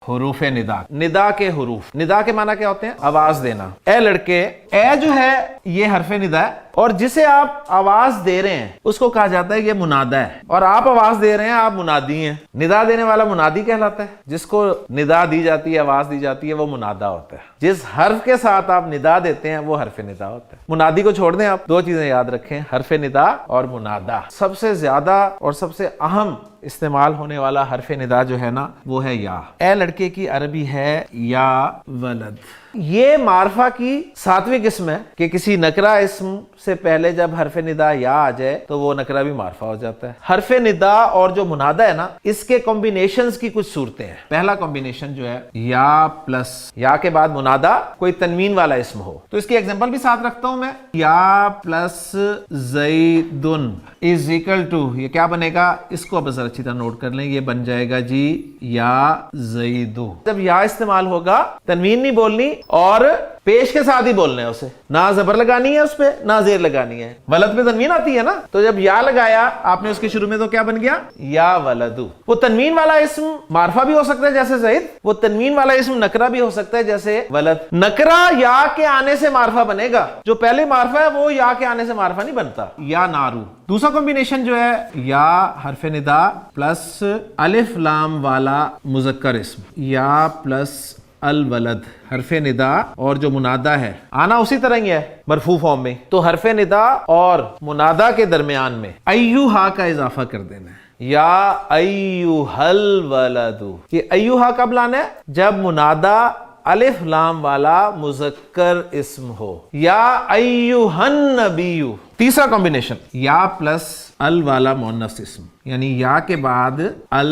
حروف ندا، ندا کے حروف، ندا کے معنی کیا ہوتے ہیں؟ آواز دینا. اے لڑکے، اے جو ہے یہ حرف ندا ہے، اور جسے آپ آواز دے رہے ہیں اس کو کہا جاتا ہے یہ منادا ہے، اور آپ آواز دے رہے ہیں آپ منادی ہیں. ندا دینے والا منادی کہلاتا ہے، جس کو ندا دی جاتی ہے، آواز دی جاتی ہے، وہ منادا ہوتا ہے. جس حرف کے ساتھ آپ ندا دیتے ہیں وہ حرف ندا ہوتا ہے. منادی کو چھوڑ دیں آپ، دو چیزیں یاد رکھیں، حرف ندا اور منادا. سب سے زیادہ اور سب سے اہم استعمال ہونے والا حرف ندا جو ہے نا وہ ہے یا. اے لڑکے کی عربی ہے یا ولد. یہ معرفہ کی 7ویں قسم ہے کہ کسی نکرہ اسم سے پہلے جب حرف ندا یا آ جائے تو وہ نکرہ بھی معرفہ ہو جاتا ہے. حرف ندا اور جو منادا ہے نا اس کے کمبینیشنز کی کچھ صورتیں ہیں. پہلا کمبینیشن جو ہے یا پلس یا کے بعد منادا کوئی تنوین والا اسم ہو. تو اس کی ایگزامپل بھی ساتھ رکھتا ہوں میں. یا پلس زیدن از اکول ٹو، یہ کیا بنے گا؟ اس کو اب ذرا اچھی طرح نوٹ کر لیں، یہ بن جائے گا جی یا زیدو. جب یا استعمال ہوگا تنوین نہیں بولنی اور پیش کے ساتھ ہی بولنا ہے، اسے نہ زبر لگانی ہے اس پہ نہ زیر لگانی ہے. ولد پہ تنوین آتی ہے نا، تو جب یا لگایا آپ نے اس کے شروع میں تو کیا بن گیا؟ یا ولدو. وہ تنوین والا اسم معرفہ بھی ہو سکتا ہے جیسے زید، وہ تنوین والا اسم نکرہ بھی ہو سکتا ہے جیسے ولد. نکرہ یا کے آنے سے معرفہ بنے گا، جو پہلے معرفہ ہے وہ یا کے آنے سے معرفہ نہیں بنتا. یا نارو. دوسرا کمبینیشن جو ہے یا حرف ندا پلس الف لام والا مذکر اسم، یا پلس الولد حرف ندا اور جو منادا ہے آنا اسی طرح ہی ہے مرفوع فارم میں. تو حرف ندا اور منادا کے درمیان میں ایوہا کا اضافہ کر دینا ہے. یا ایوہل ولدو. یہ ایوہا کب لانا ہے؟ جب منادا الف لام والا مذکر اسم ہو. یا ایوہن نبیو. تیسرا کمبینیشن یا پلس ال والا مؤنث اسم، یعنی یا کے بعد ال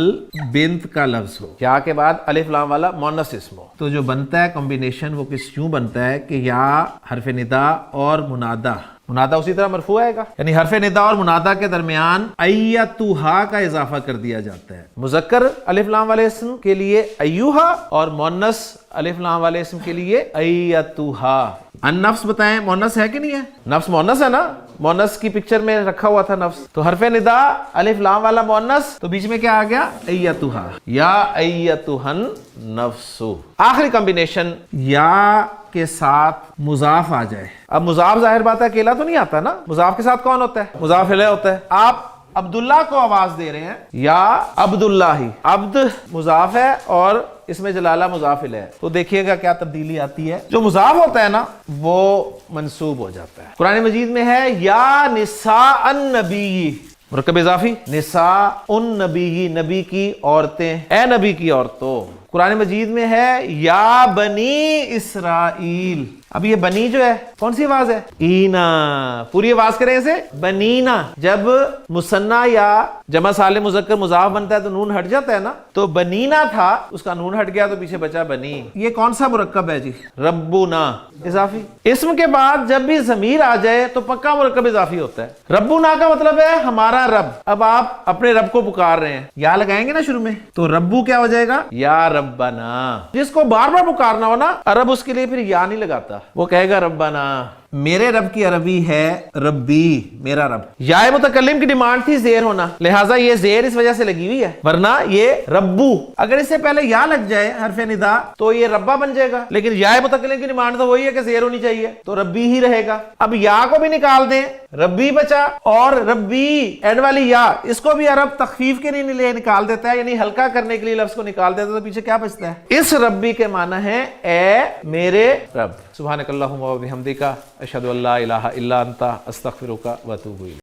بنت کا لفظ ہو، یا کے بعد الف لام والا مؤنث اسم ہو. تو جو بنتا ہے کمبینیشن وہ کس یوں بنتا ہے کہ یا حرف ندا اور منادا، منادا اسی طرح مرفوع آئے گا، یعنی حرف ندا اور منادا کے درمیان ایتوہا کا اضافہ کر دیا جاتا ہے. مذکر الف لام والے اسم کے لیے ایوہا اور مؤنث الف لام والے اسم کے لیے ایتوہا. النفس بتائیں مؤنث ہے کہ نہیں ہے؟ نفس مؤنث ہے نا، مؤنث کی پکچر میں رکھا ہوا تھا نفس. تو حرف ندا الف لام والا مؤنث، تو بیچ میں کیا آ گیا؟ ایتوہا. یا ایتوہن نفسو. آخری کمبینیشن یا کے ساتھ مضاف آ جائے. اب مضاف ظاہر بات ہے اکیلا تو نہیں آتا نا، مضاف کے ساتھ کون ہوتا ہے؟ مضاف الیہ ہوتا ہے. آپ عبداللہ کو آواز دے رہے ہیں یا عبداللہ ہی، عبد مضاف ہے اور اس میں جلالہ مضاف الیہ ہے. تو دیکھیے گا کیا تبدیلی آتی ہے، جو مضاف ہوتا ہے نا وہ منصوب ہو جاتا ہے. قرآن مجید میں ہے یا نساء النبی، مرکب اضافی، نساء النبی، نبی کی عورتیں، اے نبی کی عورتوں. قرآن مجید میں ہے یا بنی اسرائیل. اب یہ بنی جو ہے کون سی آواز ہے؟ اینا. پوری آواز کریں اسے بنینا. جب مثنی یا جمع سالم مذکر مضاف بنتا ہے تو نون ہٹ جاتا ہے نا، تو بنینا تھا اس کا نون ہٹ گیا تو پیچھے بچا بنی. یہ کون سا مرکب ہے جی؟ ربنا اضافی. اسم کے بعد جب بھی ضمیر آ جائے تو پکا مرکب اضافی ہوتا ہے. ربنا کا مطلب ہے ہمارا رب. اب آپ اپنے رب کو پکار رہے ہیں، یا لگائیں گے نا شروع میں، تو ربو کیا ہو جائے گا؟ یا ربنا. جس کو بار بار پکارنا ہو نا عرب اس کے لیے پھر یا نہیں لگاتا، وہ کہے گا ربنا. میرے رب کی عربی ہے ربی، میرا رب. یا متکلم کی ڈیمانڈ تھی زیر ہونا، لہٰذا یہ زیر اس وجہ سے لگی ہوئی ہے، ورنہ یہ ربو. اگر اس سے پہلے یا لگ جائے حرف ندا تو یہ ربا بن جائے گا، لیکن یا متکلم کی ڈیمانڈ تو وہی ہے کہ زیر ہونی چاہیے، تو ربی ہی رہے گا. اب یا کو بھی نکال دیں، ربی بچا، اور ربی اینڈ والی یا اس کو بھی عرب تخفیف کے لیے نکال دیتا ہے، یعنی ہلکا کرنے کے لیے لفظ کو نکال دیتا ہے. تو پیچھے کیا بچتا ہے؟ اس ربی کے معنی ہے اے میرے رب. سبحانک اللہم و بحمدک اشہد ان لا الہ الا انت استغفرک و اتوب الیک.